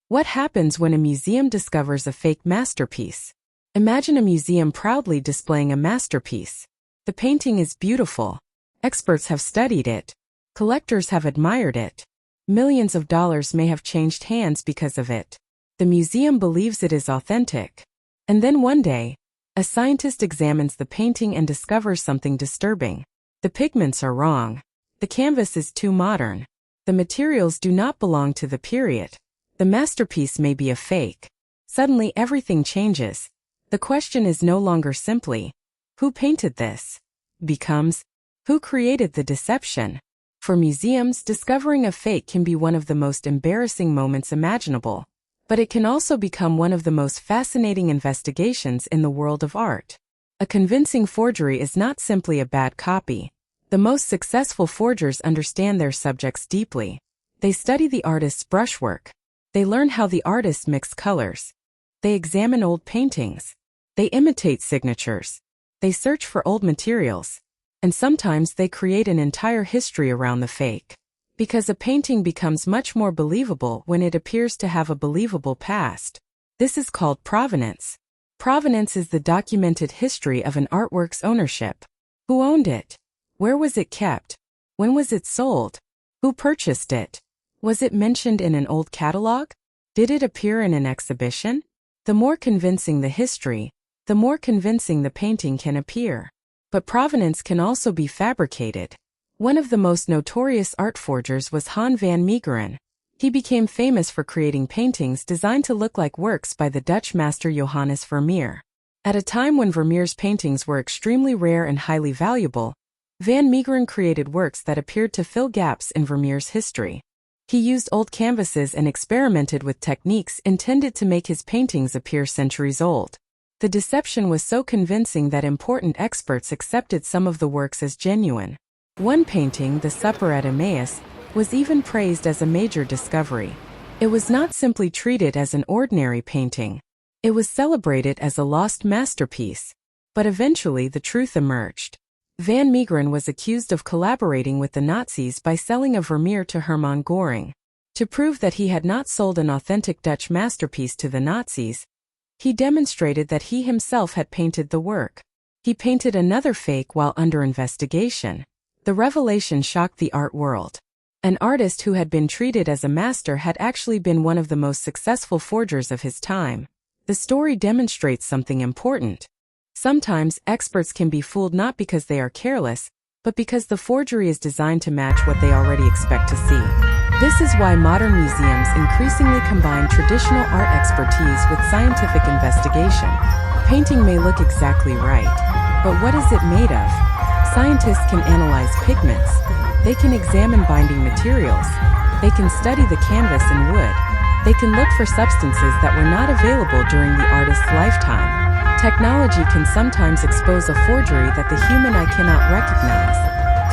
What happens when a museum discovers a fake masterpiece? Imagine a museum proudly displaying a masterpiece. The painting is beautiful. Experts have studied it. Collectors have admired it. Millions of dollars may have changed hands because of it. The museum believes it is authentic. And then one day, a scientist examines the painting and discovers something disturbing. The pigments are wrong. The canvas is too modern. The materials do not belong to the period. The masterpiece may be a fake. Suddenly everything changes. The question is no longer simply, who painted this? Becomes, who created the deception? For museums, discovering a fake can be one of the most embarrassing moments imaginable. But it can also become one of the most fascinating investigations in the world of art. A convincing forgery is not simply a bad copy. The most successful forgers understand their subjects deeply. They study the artist's brushwork. They learn how the artist mixed colors. They examine old paintings. They imitate signatures. They search for old materials. And sometimes they create an entire history around the fake. Because a painting becomes much more believable when it appears to have a believable past. This is called provenance. Provenance is the documented history of an artwork's ownership. Who owned it? Where was it kept? When was it sold? Who purchased it? Was it mentioned in an old catalog? Did it appear in an exhibition? The more convincing the history, the more convincing the painting can appear. But provenance can also be fabricated. One of the most notorious art forgers was Jan van Meegeren. He became famous for creating paintings designed to look like works by the Dutch master Johannes Vermeer. At a time when Vermeer's paintings were extremely rare and highly valuable, Van Meegeren created works that appeared to fill gaps in Vermeer's history. He used old canvases and experimented with techniques intended to make his paintings appear centuries old. The deception was so convincing that important experts accepted some of the works as genuine. One painting, The Supper at Emmaus, was even praised as a major discovery. It was not simply treated as an ordinary painting. It was celebrated as a lost masterpiece. But eventually the truth emerged. Van Meegeren was accused of collaborating with the Nazis by selling a Vermeer to Hermann Göring. To prove that he had not sold an authentic Dutch masterpiece to the Nazis, he demonstrated that he himself had painted the work. He painted another fake while under investigation. The revelation shocked the art world. An artist who had been treated as a master had actually been one of the most successful forgers of his time. The story demonstrates something important. Sometimes experts can be fooled not because they are careless, but because the forgery is designed to match what they already expect to see. This is why modern museums increasingly combine traditional art expertise with scientific investigation. A painting may look exactly right, but what is it made of? Scientists can analyze pigments. They can examine binding materials. They can study the canvas and wood. They can look for substances that were not available during the artist's lifetime. Technology can sometimes expose a forgery that the human eye cannot recognize.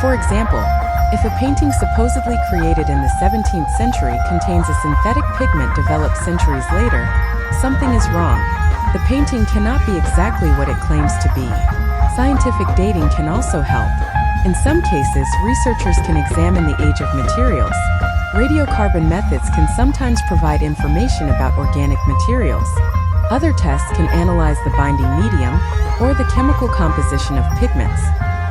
For example, if a painting supposedly created in the 17th century contains a synthetic pigment developed centuries later, something is wrong. The painting cannot be exactly what it claims to be. Scientific dating can also help. In some cases, researchers can examine the age of materials. Radiocarbon methods can sometimes provide information about organic materials. Other tests can analyze the binding medium or the chemical composition of pigments.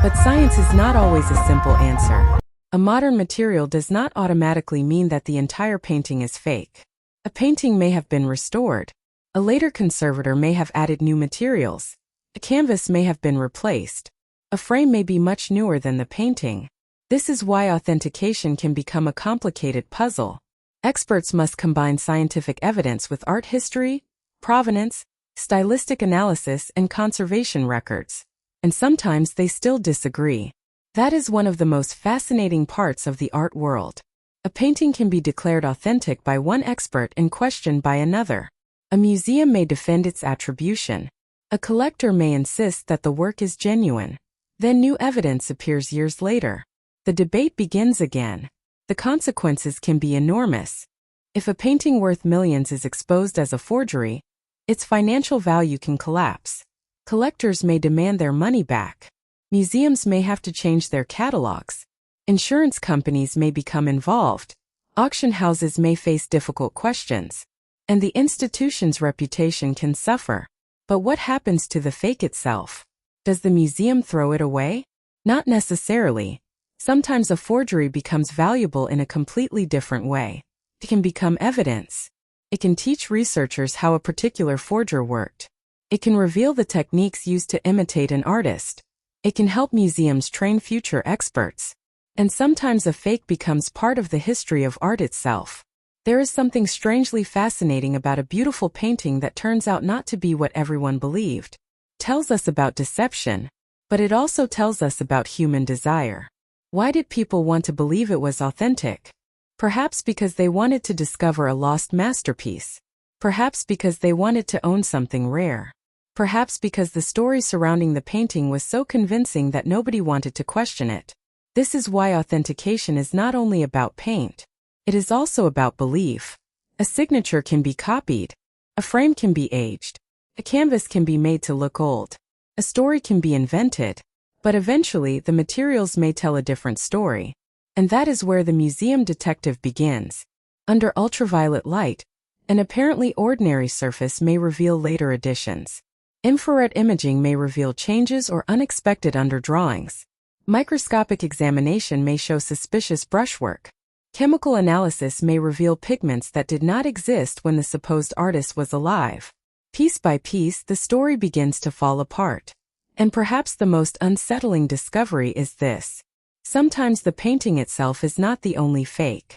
But science is not always a simple answer. A modern material does not automatically mean that the entire painting is fake. A painting may have been restored. A later conservator may have added new materials. A canvas may have been replaced. A frame may be much newer than the painting. This is why authentication can become a complicated puzzle. Experts must combine scientific evidence with art history, provenance, stylistic analysis, and conservation records. And sometimes they still disagree. That is one of the most fascinating parts of the art world. A painting can be declared authentic by one expert and questioned by another. A museum may defend its attribution. A collector may insist that the work is genuine. Then new evidence appears years later. The debate begins again. The consequences can be enormous. If a painting worth millions is exposed as a forgery, its financial value can collapse. Collectors may demand their money back. Museums may have to change their catalogs. Insurance companies may become involved. Auction houses may face difficult questions. and the institution's reputation can suffer. But what happens to the fake itself? Does the museum throw it away? Not necessarily. Sometimes a forgery becomes valuable in a completely different way. It can become evidence. It can teach researchers how a particular forger worked. It can reveal the techniques used to imitate an artist. It can help museums train future experts. And sometimes a fake becomes part of the history of art itself. There is something strangely fascinating about a beautiful painting that turns out not to be what everyone believed. It tells us about deception, but it also tells us about human desire. Why did people want to believe it was authentic? Perhaps because they wanted to discover a lost masterpiece. Perhaps because they wanted to own something rare. Perhaps because the story surrounding the painting was so convincing that nobody wanted to question it. This is why authentication is not only about paint. It is also about belief. A signature can be copied. A frame can be aged. A canvas can be made to look old. A story can be invented. But eventually, the materials may tell a different story. And that is where the museum detective begins. Under ultraviolet light, an apparently ordinary surface may reveal later additions. Infrared imaging may reveal changes or unexpected underdrawings. Microscopic examination may show suspicious brushwork. Chemical analysis may reveal pigments that did not exist when the supposed artist was alive. Piece by piece, the story begins to fall apart. And perhaps the most unsettling discovery is this. Sometimes the painting itself is not the only fake.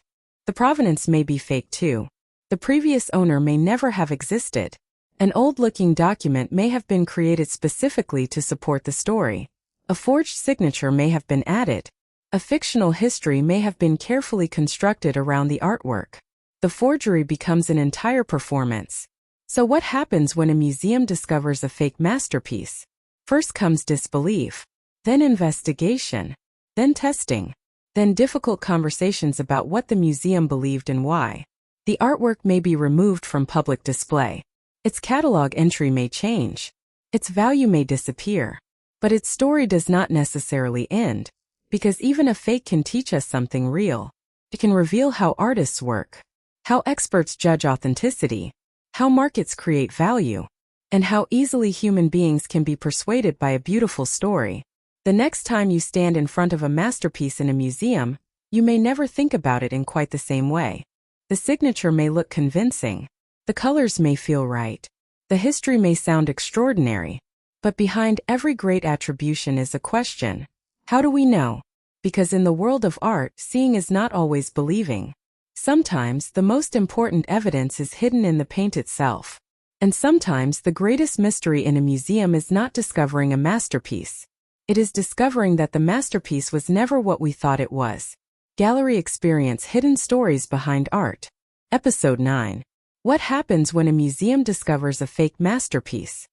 The provenance may be fake too. The previous owner may never have existed. An old-looking document may have been created specifically to support the story. A forged signature may have been added. A fictional history may have been carefully constructed around the artwork. The forgery becomes an entire performance. So what happens when a museum discovers a fake masterpiece? First comes disbelief, then investigation, then testing, then difficult conversations about what the museum believed and why. The artwork may be removed from public display. Its catalog entry may change. Its value may disappear. But its story does not necessarily end, because even a fake can teach us something real. It can reveal how artists work, how experts judge authenticity, how markets create value, and how easily human beings can be persuaded by a beautiful story. The next time you stand in front of a masterpiece in a museum, you may never think about it in quite the same way. The signature may look convincing. The colors may feel right. The history may sound extraordinary. But behind every great attribution is a question. How do we know? Because in the world of art, seeing is not always believing. Sometimes the most important evidence is hidden in the paint itself. And sometimes the greatest mystery in a museum is not discovering a masterpiece. It is discovering that the masterpiece was never what we thought it was. Gallery Experience: Hidden Stories Behind Art. Episode 9. What happens when a museum discovers a fake masterpiece?